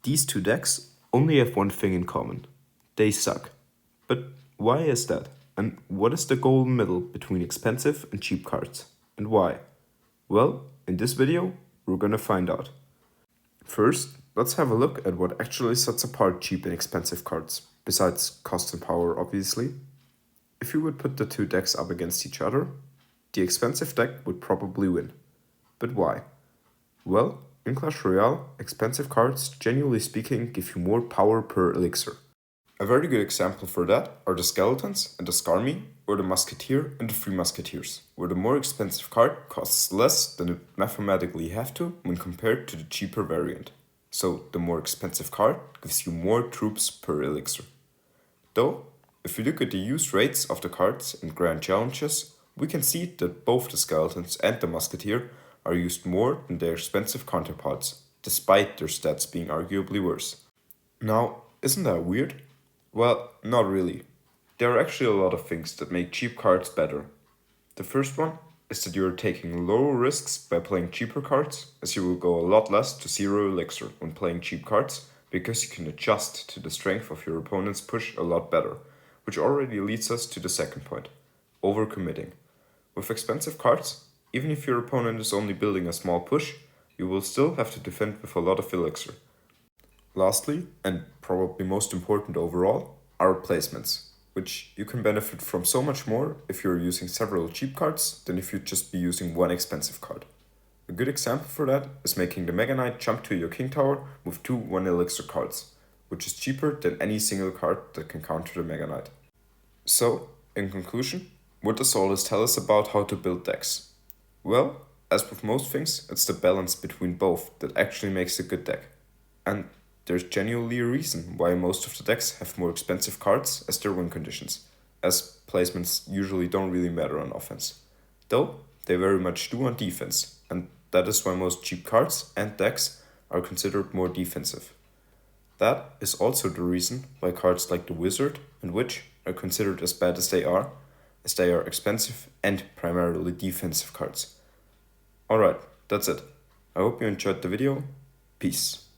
These two decks only have one thing in common. They suck. But why is that? And what is the golden middle between expensive and cheap cards? And why? Well, in this video, we're gonna find out. First, let's have a look at what actually sets apart cheap and expensive cards, besides cost and power, obviously. If you would put the two decks up against each other, the expensive deck would probably win. But why? Well, in Clash Royale, expensive cards, generally speaking, give you more power per elixir. A very good example for that are the Skeletons and the Skarmy, or the Musketeer and the Three Musketeers, where the more expensive card costs less than it mathematically have to when compared to the cheaper variant. So the more expensive card gives you more troops per elixir. Though, if we look at the use rates of the cards in grand challenges, we can see that both the Skeletons and the Musketeer are used more than their expensive counterparts, despite their stats being arguably worse. Now, isn't that weird? Well, not really. There are actually a lot of things that make cheap cards better. The first one is that you are taking lower risks by playing cheaper cards, as you will go a lot less to zero elixir when playing cheap cards, because you can adjust to the strength of your opponent's push a lot better, which already leads us to the second point, overcommitting. With expensive cards, even if your opponent is only building a small push, you will still have to defend with a lot of elixir. Lastly, and probably most important overall, are placements, which you can benefit from so much more if you're using several cheap cards than if you'd just be using one expensive card. A good example for that is making the Mega Knight jump to your King Tower with two 1 elixir cards, which is cheaper than any single card that can counter the Mega Knight. So, in conclusion, what does all this tell us about how to build decks? Well, as with most things, it's the balance between both that actually makes a good deck. And there's genuinely a reason why most of the decks have more expensive cards as their win conditions, as placements usually don't really matter on offense. Though, they very much do on defense, and that is why most cheap cards and decks are considered more defensive. That is also the reason why cards like the Wizard and Witch are considered as bad as they are expensive and primarily defensive cards. Alright, that's it. I hope you enjoyed the video. Peace.